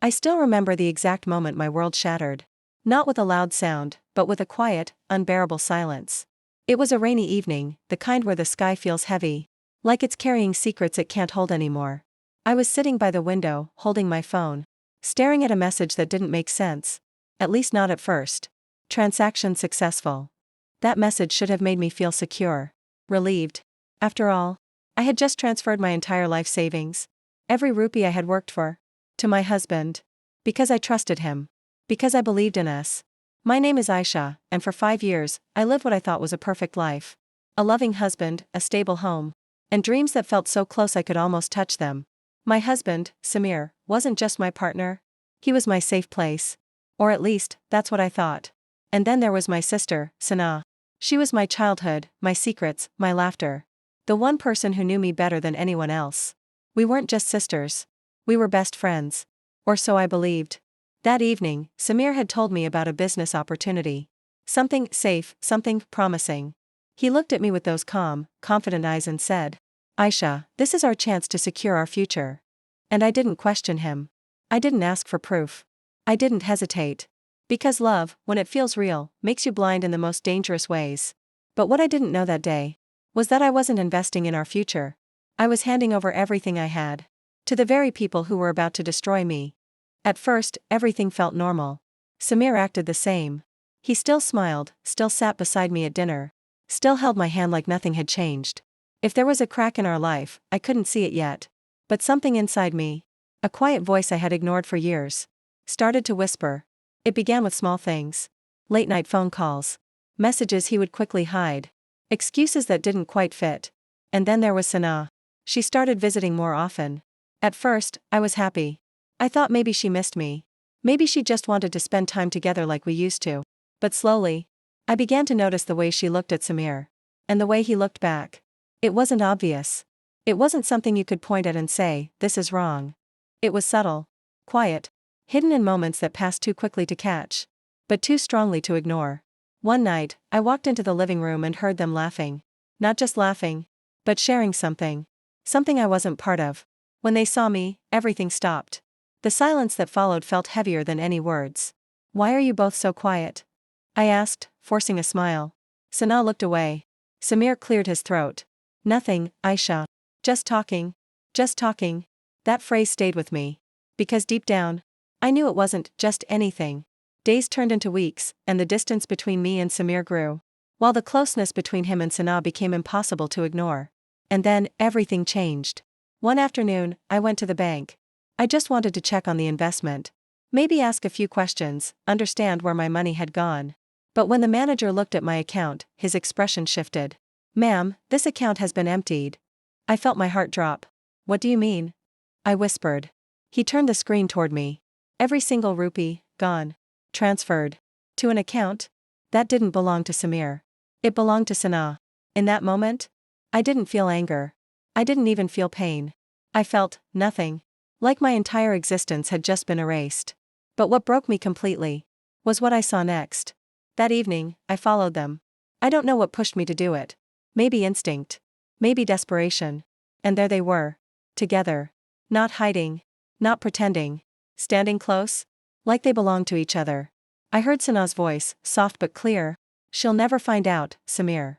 I still remember the exact moment my world shattered. Not with a loud sound, but with a quiet, unbearable silence. It was a rainy evening, the kind where the sky feels heavy, like it's carrying secrets it can't hold anymore. I was sitting by the window, holding my phone, staring at a message that didn't make sense. At least not at first. Transaction successful. That message should have made me feel secure, relieved. After all, I had just transferred my entire life savings, every rupee I had worked for, to my husband. Because I trusted him. Because I believed in us. My name is Aisha, and for 5 years, I lived what I thought was a perfect life. A loving husband, a stable home, and dreams that felt so close I could almost touch them. My husband, Samir, wasn't just my partner. He was my safe place. Or at least, that's what I thought. And then there was my sister, Sana. She was my childhood, my secrets, my laughter. The one person who knew me better than anyone else. We weren't just sisters. We were best friends. Or so I believed. That evening, Samir had told me about a business opportunity. Something safe, something promising. He looked at me with those calm, confident eyes and said, "Aisha, this is our chance to secure our future." And I didn't question him. I didn't ask for proof. I didn't hesitate. Because love, when it feels real, makes you blind in the most dangerous ways. But what I didn't know that day was that I wasn't investing in our future. I was handing over everything I had to the very people who were about to destroy me. At first, everything felt normal. Samir acted the same. He still smiled, still sat beside me at dinner, still held my hand like nothing had changed. If there was a crack in our life, I couldn't see it yet. But something inside me, a quiet voice I had ignored for years, started to whisper. It began with small things. Late-night phone calls. Messages he would quickly hide. Excuses that didn't quite fit. And then there was Sana. She started visiting more often. At first, I was happy. I thought maybe she missed me. Maybe she just wanted to spend time together like we used to. But slowly, I began to notice the way she looked at Samir. And the way he looked back. It wasn't obvious. It wasn't something you could point at and say, "This is wrong." It was subtle. Quiet. Hidden in moments that passed too quickly to catch. But too strongly to ignore. One night, I walked into the living room and heard them laughing. Not just laughing, but sharing something. Something I wasn't part of. When they saw me, everything stopped. The silence that followed felt heavier than any words. "Why are you both so quiet?" I asked, forcing a smile. Sana looked away. Samir cleared his throat. "Nothing, Aisha. Just talking. Just talking." That phrase stayed with me. Because deep down, I knew it wasn't just anything. Days turned into weeks, and the distance between me and Samir grew, while the closeness between him and Sana became impossible to ignore. And then, everything changed. One afternoon, I went to the bank. I just wanted to check on the investment. Maybe ask a few questions, understand where my money had gone. But when the manager looked at my account, his expression shifted. "Ma'am, this account has been emptied." I felt my heart drop. "What do you mean?" I whispered. He turned the screen toward me. Every single rupee, gone. Transferred. To an account that didn't belong to Samir. It belonged to Sana. In that moment, I didn't feel anger. I didn't even feel pain. I felt nothing. Like my entire existence had just been erased. But what broke me completely was what I saw next. That evening, I followed them. I don't know what pushed me to do it. Maybe instinct. Maybe desperation. And there they were. Together. Not hiding. Not pretending. Standing close. Like they belonged to each other. I heard Sana's voice, soft but clear. "She'll never find out, Samir."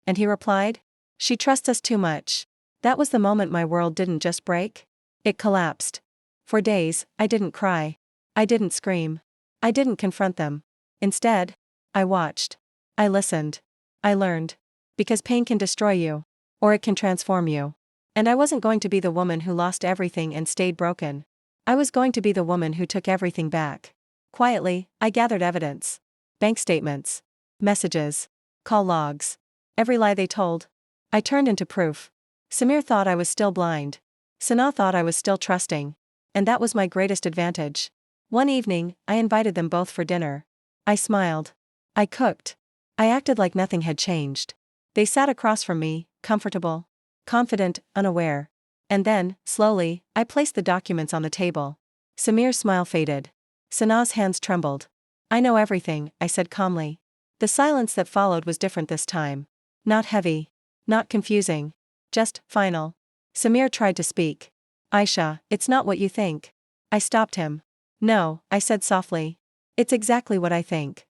And he replied, "She trusts us too much." That was the moment my world didn't just break. It collapsed. For days, I didn't cry. I didn't scream. I didn't confront them. Instead, I watched. I listened. I learned. Because pain can destroy you. Or it can transform you. And I wasn't going to be the woman who lost everything and stayed broken. I was going to be the woman who took everything back. Quietly, I gathered evidence. Bank statements. Messages. Call logs. Every lie they told. I turned into proof. Samir thought I was still blind. Sana thought I was still trusting. And that was my greatest advantage. One evening, I invited them both for dinner. I smiled. I cooked. I acted like nothing had changed. They sat across from me, comfortable, confident, unaware. And then, slowly, I placed the documents on the table. Samir's smile faded. Sana's hands trembled. "I know everything," I said calmly. The silence that followed was different this time. Not heavy. Not confusing. Just final. Samir tried to speak. "Aisha, it's not what you think." I stopped him. No, I said softly. It's exactly what I think.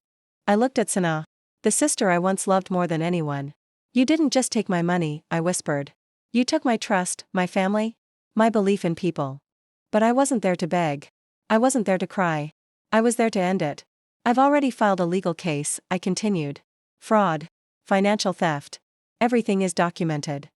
I looked at Sana, the sister I once loved more than anyone. You didn't just take my money, I whispered. You took my trust, my family, my belief in people. But I wasn't there to beg. I wasn't there to cry. I was there to end it. I've already filed a legal case, I continued. Fraud. Financial theft. Everything is documented.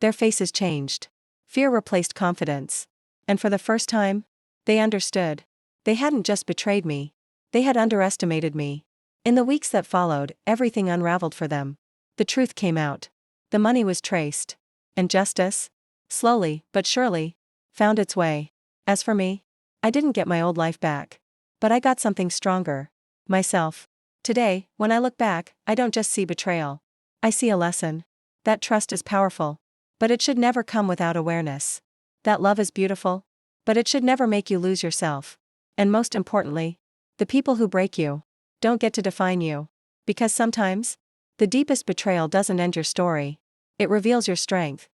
Their faces changed. Fear replaced confidence. And for the first time, they understood. They hadn't just betrayed me. They had underestimated me. In the weeks that followed, everything unraveled for them. The truth came out. The money was traced. And justice, slowly but surely, found its way. As for me, I didn't get my old life back. But I got something stronger. Myself. Today, when I look back, I don't just see betrayal. I see a lesson. That trust is powerful. But it should never come without awareness. That love is beautiful. But it should never make you lose yourself. And most importantly, the people who break you don't get to define you. Because sometimes, the deepest betrayal doesn't end your story. It reveals your strength.